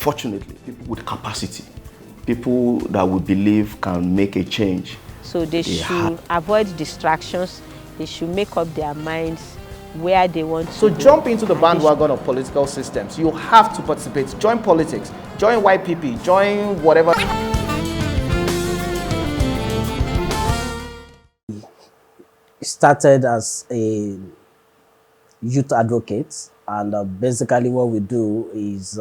unfortunately, people with capacity, people that we believe can make a change. So they should avoid distractions. They should make up their minds where they want to So go. jump into the bandwagon of political systems. You have to participate. Join politics. Join YPP. Join whatever. Started as a youth advocate, and basically what we do is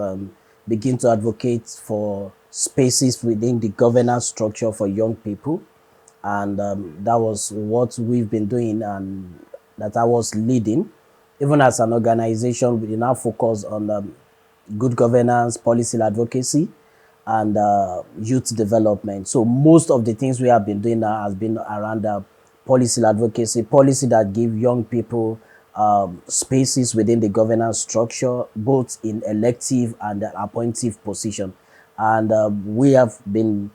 begin to advocate for spaces within the governance structure for young people, and that was what we've been doing and that I was leading. Even as an organization, we now focus on good governance, policy advocacy, and youth development. So most of the things we have been doing now has been around policy advocacy, policy that give young people spaces within the governance structure, both in elective and appointive position. And we have been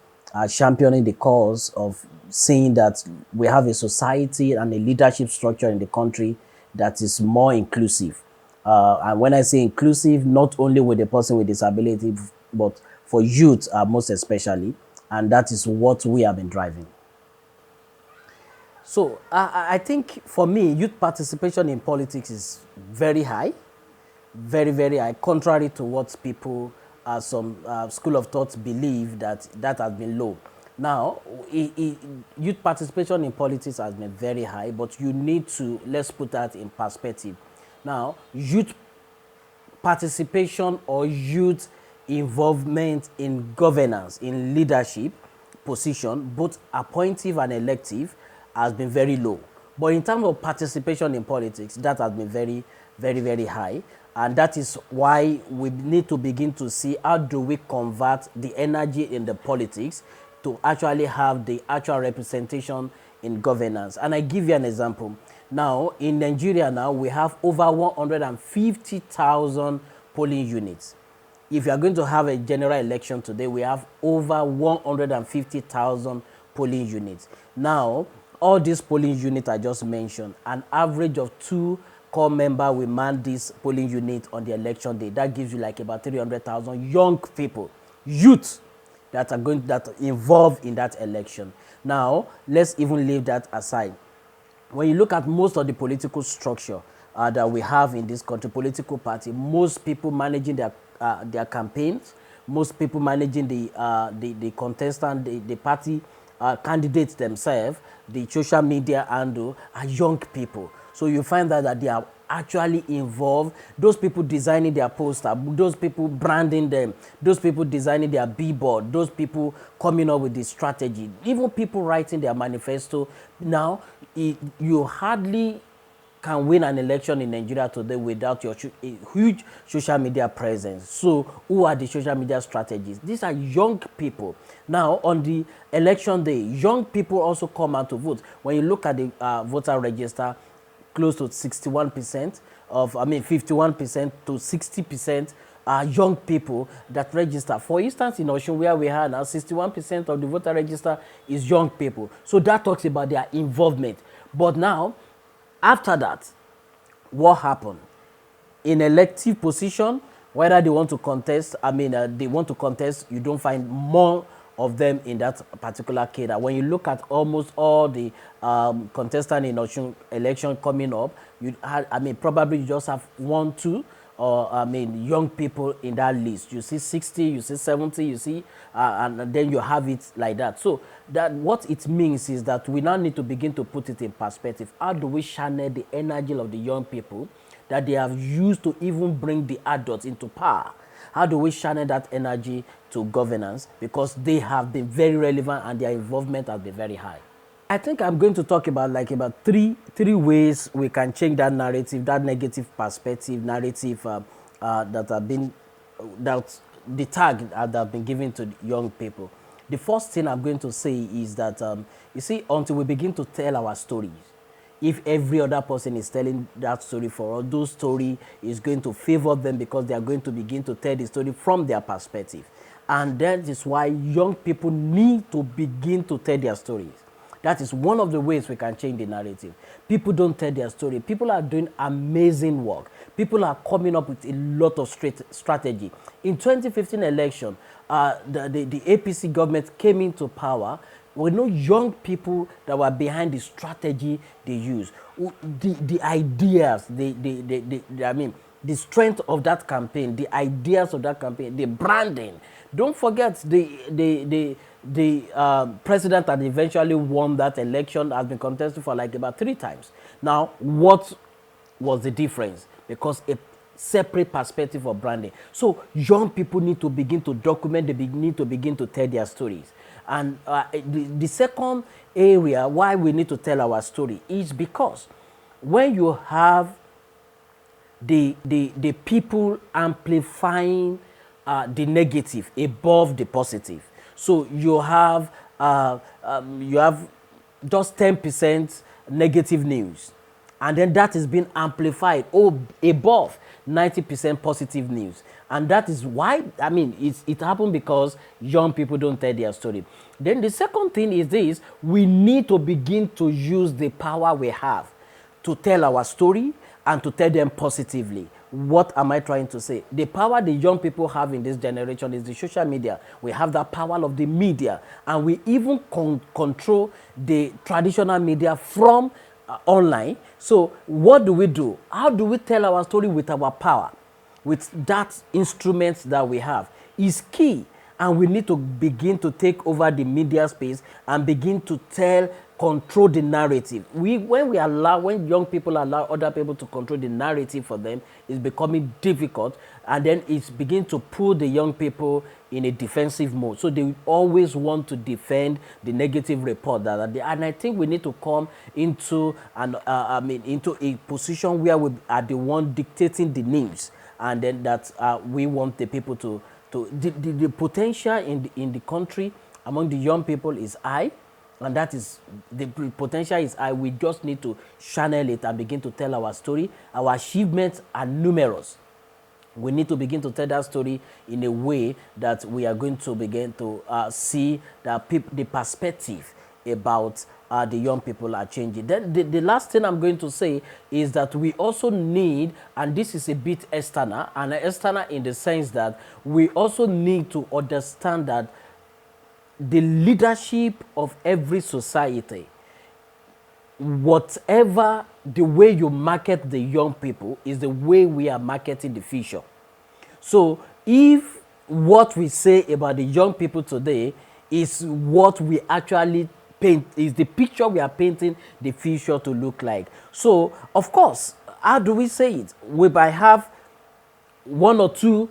championing the cause of saying that we have a society and a leadership structure in the country that is more inclusive. And when I say inclusive, not only with the person with disability, but for youth most especially. And that is what we have been driving. So I think for me, youth participation in politics is very high, very, very high, contrary to what people, some school of thought believe that has been low. Now, youth participation in politics has been very high, but you need to, let's put that in perspective. Now, youth participation or youth involvement in governance, in leadership position, both appointive and elective, has been very low. But in terms of participation in politics, that has been very, very, very high. And that is why we need to begin to see how do we convert the energy in the politics to actually have the actual representation in governance. And I give you an example. Now, in Nigeria now, we have over 150,000 polling units. If you are going to have a general election today, we have over 150,000 polling units. Now, all these polling units I just mentioned, an average of 2 core members will man this polling unit on the election day. That gives you like about 300,000 young people, youth, that are involved in that election. Now, let's even leave that aside. When you look at most of the political structure that we have in this country, political party, most people managing their campaigns, most people managing the contestant, the party candidates themselves, the social media handle, are young people. So you find that they are actually involved. Those people designing their poster, those people branding them, those people designing their billboard, those people coming up with the strategy, even people writing their manifesto. Now, you hardly can win an election in Nigeria today without your huge social media presence. So who are the social media strategists? These are young people. Now, on the election day, young people also come out to vote. When you look at the voter register, close to 61% of, 51% to 60% are young people that register. For instance, in Osun, where we are now, 61% of the voter register is young people. So that talks about their involvement. But now, after that, what happened? In elective position, whether they want to contest, they want to contest, you don't find more of them in that particular cadre. When you look at almost all the contestants in Osun election coming up, you had, probably you just have 1, 2, or young people in that list. You see 60, you see 70, you see, and then you have it like that. So that what it means is that we now need to begin to put it in perspective. How do we channel the energy of the young people that they have used to even bring the adults into power? How do we channel that energy to governance? Because they have been very relevant and their involvement has been very high. I think I'm going to talk about three ways we can change that narrative, that negative perspective narrative that have been, that the tag that have been given to young people. The first thing I'm going to say is that, you see, until we begin to tell our stories, if every other person is telling that story for us, those story is going to favor them because they are going to begin to tell the story from their perspective. And that is why young people need to begin to tell their stories. That is one of the ways we can change the narrative. People don't tell their story. People are doing amazing work. People are coming up with a lot of strategy. In 2015 election, the APC government came into power. We know young people that were behind the strategy they use, the ideas, the strength of that campaign, the ideas of that campaign, the branding. Don't forget the president that eventually won that election has been contested for like about 3 times. Now, what was the difference? Because a separate perspective of branding. So young people need to begin to document, they need to begin to tell their stories. And the second area why we need to tell our story is because when you have the people amplifying the negative above the positive, so you have just 10% negative news, and then that is being amplified above 90% positive news. And that is why, I mean, it happened because young people don't tell their story. Then the second thing is this: we need to begin to use the power we have to tell our story and to tell them positively. What am I trying to say? The power the young people have in this generation is the social media. We have that power of the media, and we even control the traditional media from online. So what do? How do we tell our story with our power? With that instrument that we have is key, and we need to begin to take over the media space and begin to control the narrative. When young people allow other people to control the narrative for them, it's becoming difficult, and then it's beginning to put the young people in a defensive mode. So they always want to defend the negative report and I think we need to come into into a position where we are the one dictating the news, and then that we want the people the potential in the country among the young people is high, and that is the potential is high. We just need to channel it and begin to tell our story. Our achievements are numerous. We need to begin to tell that story in a way that we are going to begin to see that the perspective about the young people are changing. Then the last thing I'm going to say is that we also need, and this is a bit external, and external in the sense that we also need to understand that the leadership of every society, whatever the way you market the young people is the way we are marketing the future. So if what we say about the young people today is what we actually paint, is the picture we are painting the future to look like. So, of course, how do we say it? We might have 1 or 2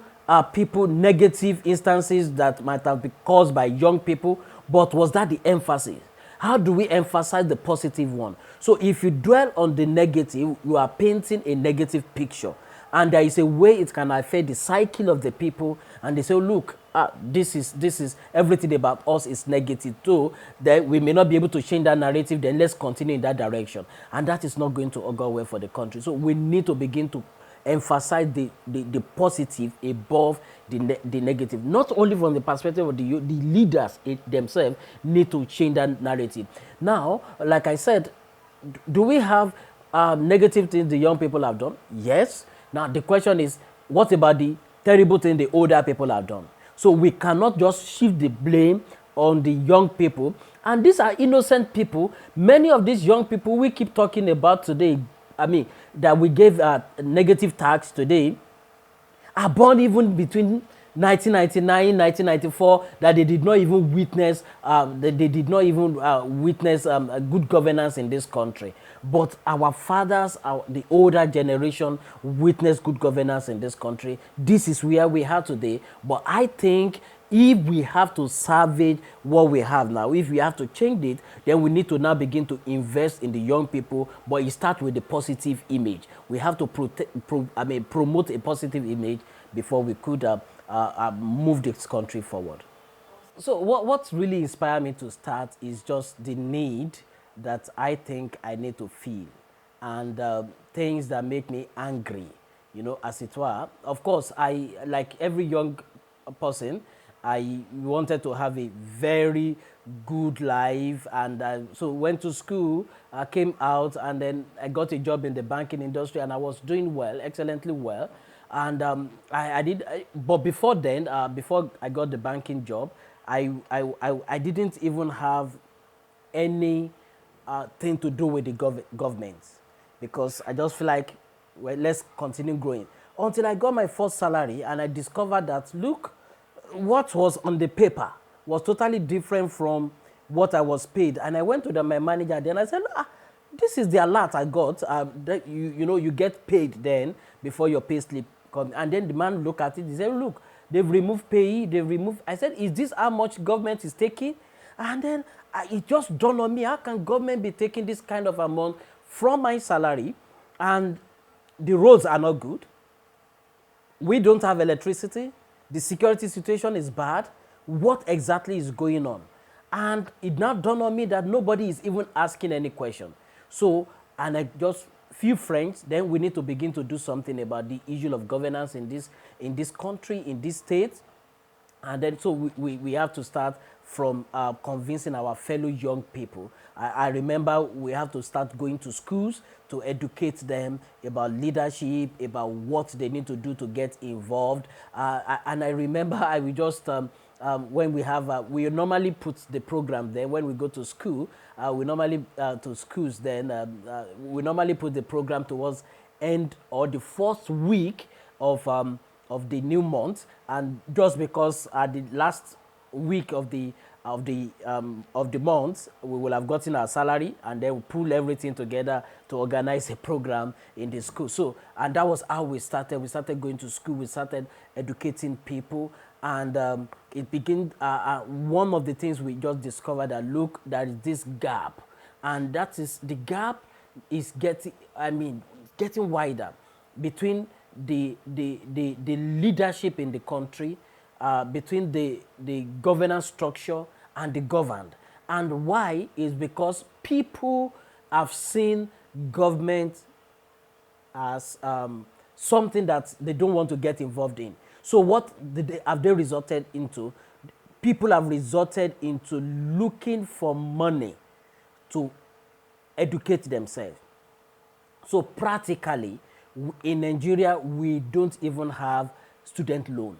people, negative instances that might have been caused by young people, but was that the emphasis? How do we emphasize the positive one? So if you dwell on the negative, you are painting a negative picture. And there is a way it can affect the cycle of the people, and they say, oh, look, this is everything about us is negative too. Then we may not be able to change that narrative, then let's continue in that direction. And that is not going to augur well for the country. So we need to begin to emphasize the positive above the negative. Not only from the perspective of the leaders themselves need to change that narrative. Now, like I said, do we have negative things the young people have done? Yes. Now, the question is, what about the terrible thing the older people have done? So we cannot just shift the blame on the young people. And these are innocent people. Many of these young people we keep talking about today, that we gave negative tax today, are born even between 1999, 1994, that they did not even witness, good governance in this country. But our fathers, the older generation, witnessed good governance in this country. This is where we are today. But I think if we have to salvage what we have now, if we have to change it, then we need to now begin to invest in the young people. But it starts with the positive image. We have to promote a positive image before we could move this country forward. So what really inspired me to start is just the need that I think I need to feel, and things that make me angry, as it were. Of course, I, like every young person, I wanted to have a very good life, and so went to school, came out, and then I got a job in the banking industry, and I was doing well, excellently well. And but before then, before I got the banking job, I didn't even have any thing to do with the government, because I just feel like, well, let's continue growing. Until I got my first salary and I discovered that, look, what was on the paper was totally different from what I was paid. And I went to my manager then, I said, this is the alert I got. That you know, you get paid then before your pay slip comes. And then the man looked at it, he said, look, they've removed payee, they've removed. I said, is this how much government is taking? And then it just dawned on me, how can government be taking this kind of amount from my salary, and the roads are not good? We don't have electricity. The security situation is bad. What exactly is going on? And it now dawned on me that nobody is even asking any question. So, and I just few friends, then we need to begin to do something about the issue of governance in this country, in this state. And then so we have to start from convincing our fellow young people. I remember we have to start going to schools to educate them about leadership, about what they need to do to get involved. And I remember I will just, when we have, we normally put the program there when we go to school. We normally, to schools then, we normally put the program towards end or the first week of the new month, and just because at the last week of the month we will have gotten our salary, and then we pull everything together to organize a program in the school. So, and that was how we started. We started going to school. We started educating people, and it began. One of the things we just discovered that, look, there is this gap, and that is the gap is getting. I mean, getting wider between the leadership in the country, between the governance structure and the governed. And why is because people have seen government as something that they don't want to get involved in. So what have they resorted into? People have resorted into looking for money to educate themselves. So practically, in Nigeria, we don't even have student loan.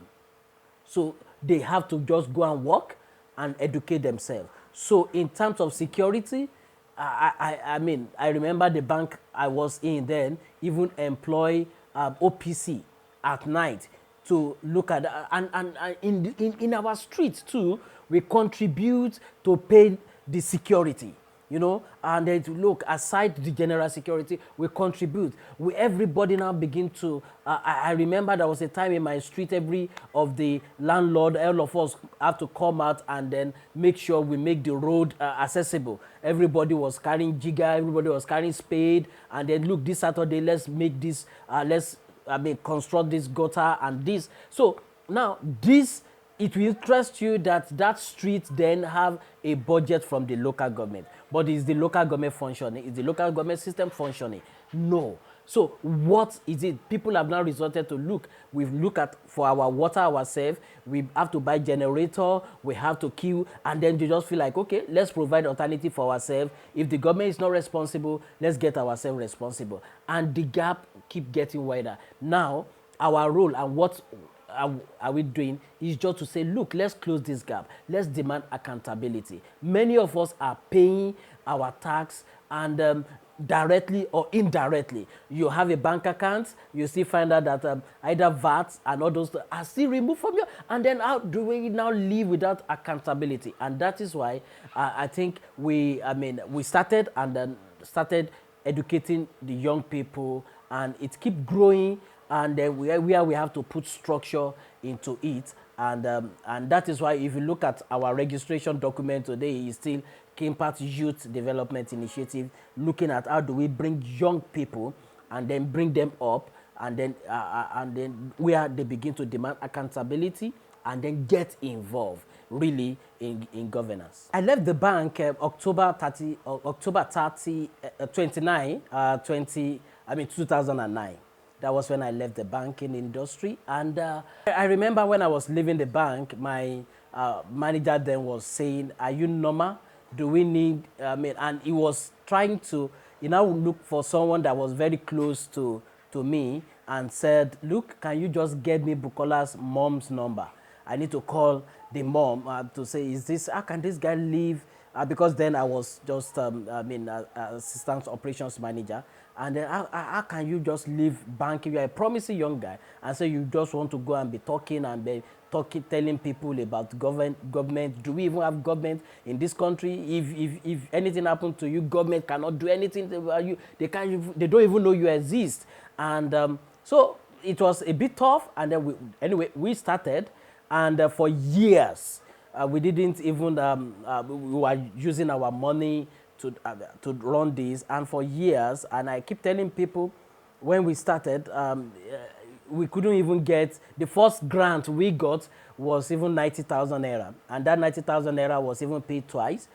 So they have to just go and work and educate themselves. So in terms of security, I mean, I remember the bank I was in then even employ OPC at night to look at, and in our streets too, we contribute to pay the security. You know, and then to look aside the general security, we contribute. Everybody now begin to. I remember there was a time in my street, every of the landlord, all of us have to come out and then make sure we make the road accessible. Everybody was carrying jigger, everybody was carrying spade, and then look, this Saturday let's make this. Construct this gutter and this. So now this. It will interest you that street then have a budget from the local government. But is the local government functioning? Is the local government system functioning? No. So what is it? People have now resorted to look. We look at for our water ourselves. We have to buy generator. We have to queue. And then you just feel like, okay, let's provide alternative for ourselves. If the government is not responsible, let's get ourselves responsible. And the gap keep getting wider. Now, our role and what are we doing is just to say, look, let's close this gap. Let's demand accountability. Many of us are paying our tax, and directly or indirectly, you have a bank account, you still find out that either VAT and all those are still removed from you. And then how do we now live without accountability? And that is why I think we started and then started educating the young people, and it keeps growing. And then we have to put structure into it, and that is why if you look at our registration document today, it's still Kimpact Youth Development Initiative, looking at how do we bring young people and then bring them up, and then where they begin to demand accountability and then get involved really in governance. I left the bank October 29, 2009. That was when I left the banking industry. And I remember when I was leaving the bank, my manager then was saying, "Are you normal? Do we need," and he was trying to, look for someone that was very close to me and said, "Look, can you just get me Bukola's mom's number? I need to call the mom to say, how can this guy leave?" Because then I was just, assistant operations manager. And then how can you just leave banking? You're a promising young guy. And so you just want to go and be talking and be telling people about government. Do we even have government in this country? If anything happened to you, government cannot do anything about you. They don't even know you exist. And so it was a bit tough. And then we started. And for years, we didn't even, we were using our money to run this. And for years, and I keep telling people, when we started, we couldn't even get, the first grant we got was even 90,000 naira. And that 90,000 naira was even paid twice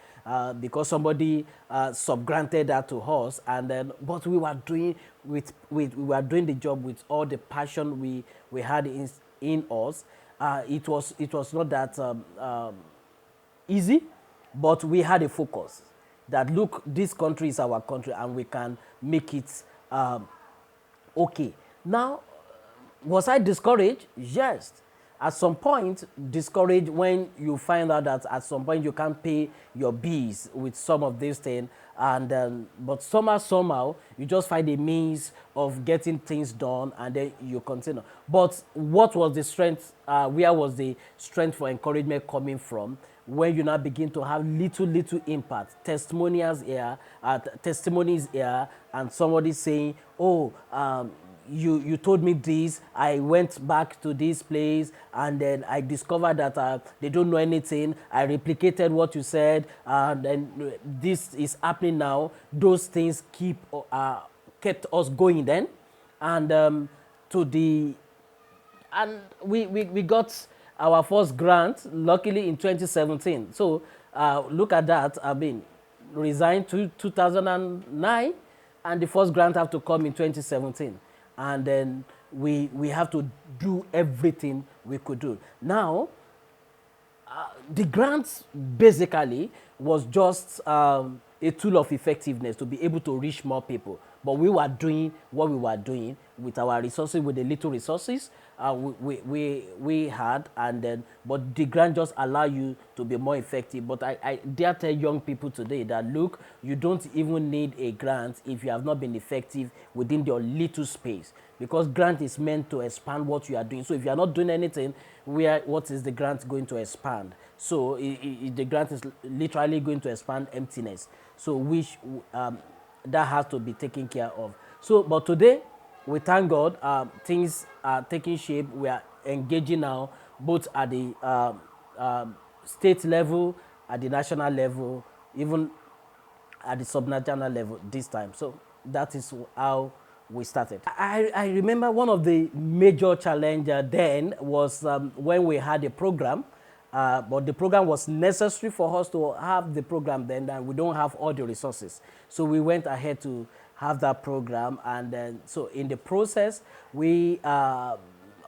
because somebody subgranted that to us. And then, but we were doing we were doing the job with all the passion we had in us. It was not that easy, but we had a focus that, look, this country is our country and we can make it okay. Now, was I discouraged? Yes. At some point, discouraged when you find out that at some point you can't pay your bills with some of these things, and but somehow you just find a means of getting things done, and then you continue. But what was the strength? Where was the strength for encouragement coming from? When you now begin to have little impact, testimonies here, and somebody saying, "Oh, you told me this, I went back to this place, and then I discovered that they don't know anything. I replicated what you said, and then this is happening now." Those things kept us going then, and we got our first grant, luckily, in 2017. So look at that. I mean, resigned to 2009, and the first grant have to come in 2017. And then we have to do everything we could do. Now, the grants basically was just a tool of effectiveness to be able to reach more people. But we were doing what we were doing with our resources, with the little resources we had, and then, but the grant just allow you to be more effective. But I dare tell young people today that, look, you don't even need a grant if you have not been effective within your little space, because grant is meant to expand what you are doing. So if you are not doing anything, what is the grant going to expand? So the grant is literally going to expand emptiness. So which that has to be taken care of. So, but today, we thank God, things are taking shape. We are engaging now, both at the state level, at the national level, even at the subnational level this time. So that is how we started. I remember one of the major challenges then was when we had a program, but the program was necessary for us to have the program then, and we don't have all the resources. So we went ahead to have that program, and then so in the process we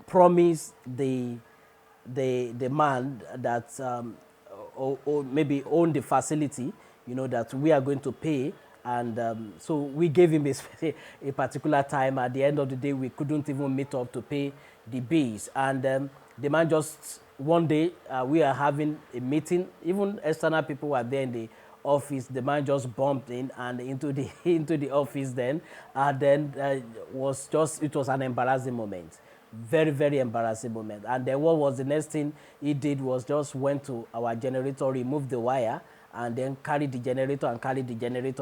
promised the man that maybe owned the facility, that we are going to pay. And so we gave him a particular time. At the end of the day, we couldn't even meet up to pay the bills. And the man just, one day, we are having a meeting. Even external people were there in the office. The man just bumped in and into the office then. And then it was an embarrassing moment. Very, very embarrassing moment. And then what was the next thing he did was just went to our generator, removed the wire, and then carried the generator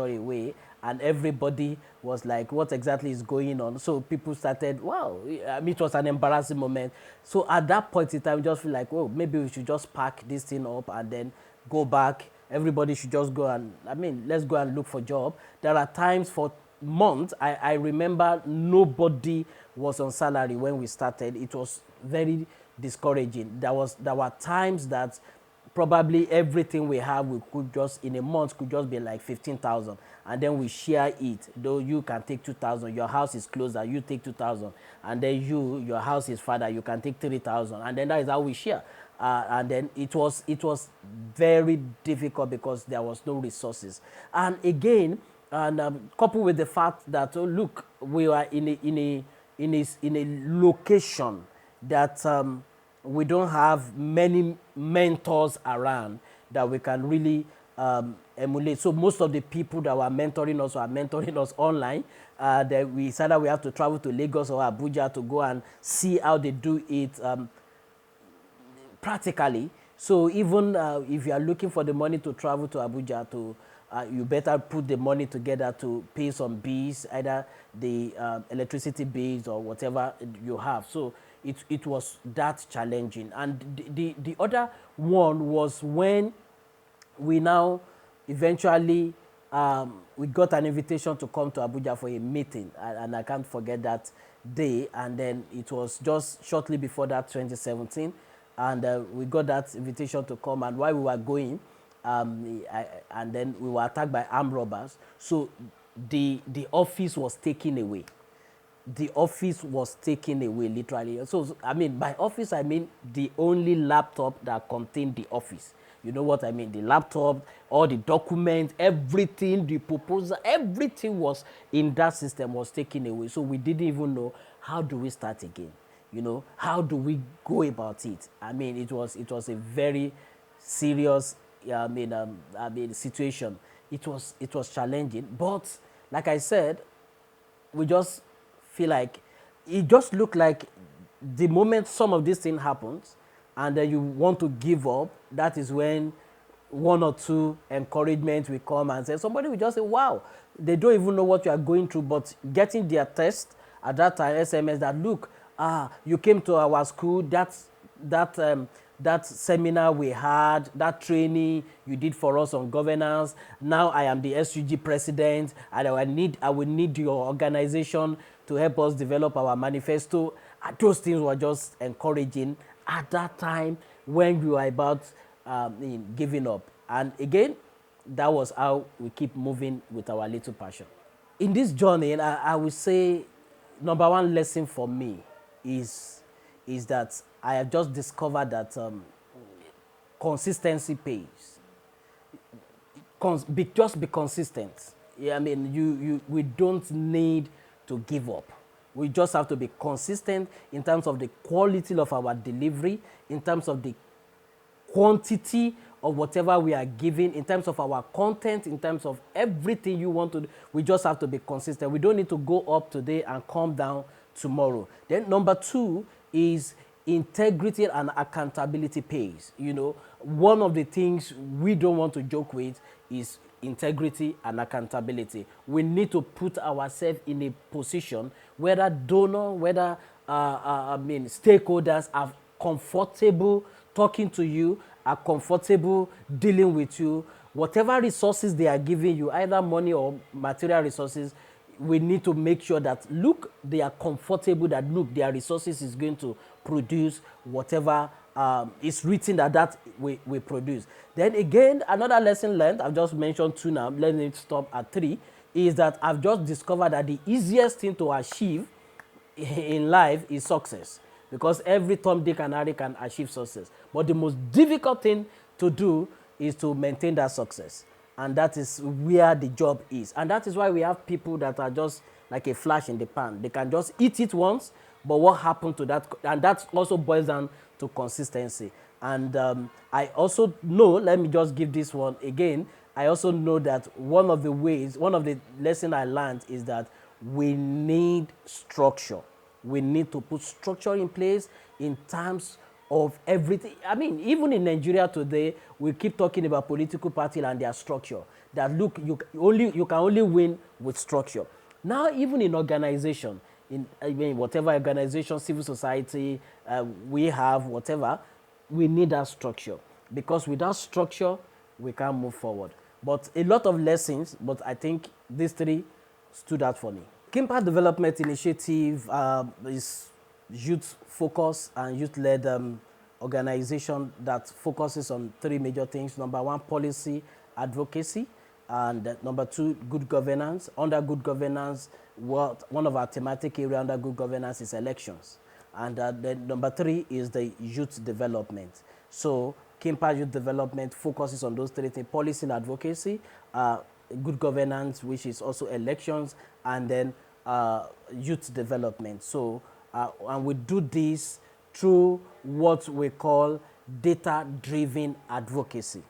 away, and everybody was like, what exactly is going on? So people started, wow, it was an embarrassing moment. So at that point in time, just feel like, well, maybe we should just pack this thing up and then go back. Everybody should just go and, let's go and look for a job. There are times for months, I remember nobody was on salary when we started. It was very discouraging. There were times that probably everything we have, we could just, in a month, could just be like 15,000. And then we share it. Though you can take 2,000, your house is closer, you take 2,000. And then your house is farther, you can take 3,000. And then that is how we share. And then it was very difficult because there was no resources. And again, and coupled with the fact that, oh, look, we are in a location that we don't have many mentors around that we can really emulate. So most of the people that were mentoring us are mentoring us online. That we said that we have to travel to Lagos or Abuja to go and see how they do it practically. So even if you are looking for the money to travel to Abuja, you better put the money together to pay some bills, either the electricity bills or whatever you have. So it was that challenging. And the other one was when we now eventually we got an invitation to come to Abuja for a meeting, and I can't forget that day. And then it was just shortly before that, 2017, and we got that invitation to come. And while we were going, and then we were attacked by armed robbers. So the office was taken away. The office was taken away, literally. So I mean, by office, I mean the only laptop that contained the office. You know what I mean? The laptop, all the documents, everything, the proposal, everything was in that system was taken away. So we didn't even know, how do we start again? You know, how do we go about it? I mean, it was a very serious situation. It was challenging, but like I said, we just feel like it just looked like the moment some of these things happens and then you want to give up, that is when one or two encouragement will come and say, somebody will just say, wow, they don't even know what you are going through, but getting their test at that time, SMS, that look, you came to our school, that seminar we had, that training you did for us on governance. Now I am the SUG president, and I will need your organization to help us develop our manifesto. And those things were just encouraging at that time when we were about giving up. And again, that was how we keep moving with our little passion. In this journey, I would say number one lesson for me is that I have just discovered that consistency pays. Just be consistent. Yeah, I mean, we don't need to give up. We just have to be consistent in terms of the quality of our delivery, in terms of the quantity of whatever we are giving, in terms of our content, in terms of everything you want to do. We just have to be consistent. We don't need to go up today and come down tomorrow. Then number two is integrity and accountability pays. You know, one of the things we don't want to joke with is integrity and accountability. We need to put ourselves in a position whether donor, whether stakeholders are comfortable talking to you, are comfortable dealing with you. Whatever resources they are giving you, either money or material resources, we need to make sure that, look, they are comfortable, that, look, their resources is going to produce whatever is written that we produce. Then again, another lesson learned, I've just mentioned two now, let me stop at three, is that I've just discovered that the easiest thing to achieve in life is success. Because every Tom, Dick, and Harry can achieve success. But the most difficult thing to do is to maintain that success. And that is where the job is. And that is why we have people that are just like a flash in the pan. They can just eat it once, but what happened to that? And that also boils down to consistency. And I also know, let me just give this one again, I also know that one of the lessons I learned is that we need structure. We need to put structure in place in terms of everything. I mean, even in Nigeria today, we keep talking about political party and their structure. That, look, you can only win with structure. Now, even in organization, whatever organization, civil society we have, whatever, we need that structure. Because without structure, we can't move forward. But a lot of lessons, but I think these three stood out for me. Kimpact Development Initiative is youth-focused and youth-led organization that focuses on three major things. Number one, policy advocacy. And number two, good governance. Under good governance, one of our thematic area under good governance is elections. And then number three is the youth development. So Kimpact Youth Development focuses on those three things: policy and advocacy, good governance, which is also elections, and then youth development. So, and we do this through what we call data-driven advocacy.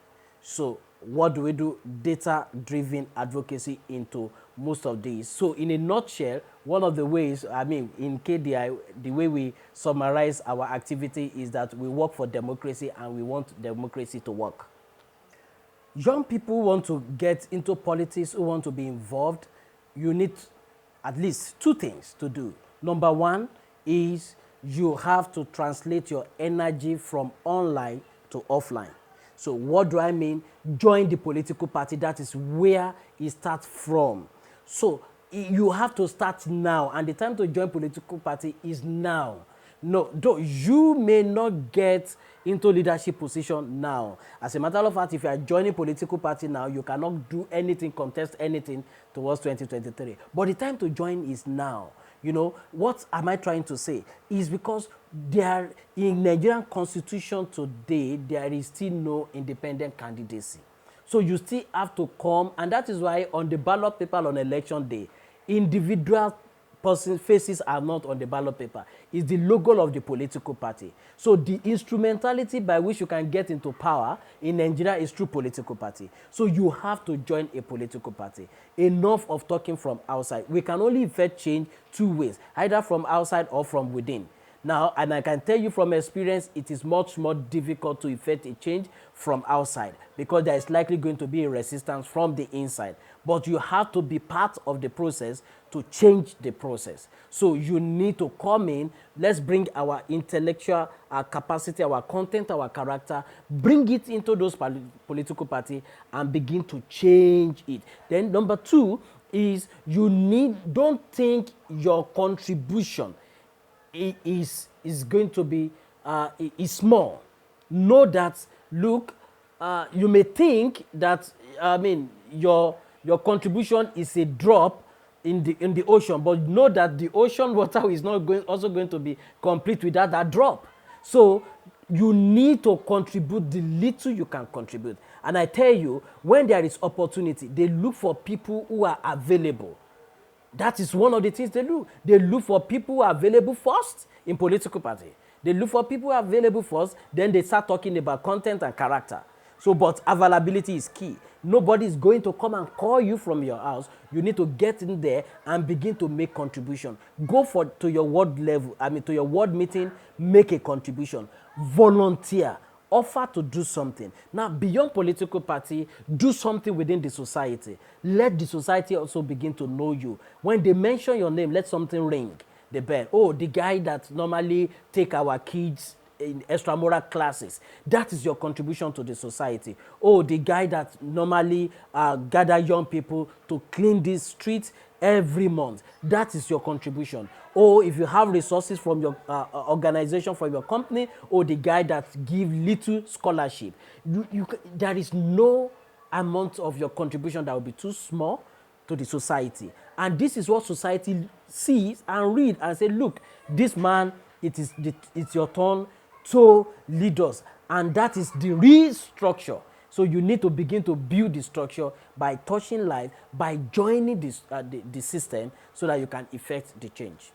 So what do we do? Data-driven advocacy into most of these. So in a nutshell, one of the ways, I mean, in KDI, the way we summarize our activity is that we work for democracy and we want democracy to work. Young people want to get into politics, who want to be involved, you need at least two things to do. Number one is you have to translate your energy from online to offline. So what do I mean? Join the political party. That is where it starts from. So you have to start now, and the time to join political party is now. No, though you may not get into leadership position now. As a matter of fact, if you are joining political party now, you cannot do anything, contest anything towards 2023. But the time to join is now. You know, what am I trying to say? Is because there, in Nigerian constitution today, there is still no independent candidacy. So you still have to come, and that is why on the ballot paper on election day, individual person faces are not on the ballot paper. It's the logo of the political party. So the instrumentality by which you can get into power in Nigeria is through political party. So you have to join a political party. Enough of talking from outside. We can only effect change two ways, either from outside or from within. Now, and I can tell you from experience, it is much more difficult to effect a change from outside because there is likely going to be a resistance from the inside. But you have to be part of the process to change the process. So you need to come in, let's bring our intellectual, our capacity, our content, our character, bring it into those political party and begin to change it. Then number two is don't think your contribution is going to be is small. Know that, look, you may think that, I mean, your contribution is a drop in the ocean, but know that the ocean water is not also going to be complete without that drop. So you need to contribute the little you can contribute. And I tell you, when there is opportunity, they look for people who are available. That is one of the things they do. They look for people who are available first in political party. They look for people who are available first, then they start talking about content and character. So, but availability is key. Nobody is going to come and call you from your house. You need to get in there and begin to make contribution. Go to your ward level, to your ward meeting, make a contribution. Volunteer. Offer to do something. Now, beyond political party, do something within the society. Let the society also begin to know you. When they mention your name, let something ring the bell. Oh, the guy that normally take our kids in extramural classes. That is your contribution to the society. Oh, the guy that normally gather young people to clean these streets every month. That is your contribution. Or if you have resources from your organization, from your company, or the guy that give little scholarship. There is no amount of your contribution that will be too small to the society. And this is what society sees and read and say, look, this man, it's your turn to lead us. And that is the real structure. So you need to begin to build the structure by touching life, by joining this, the system so that you can effect the change.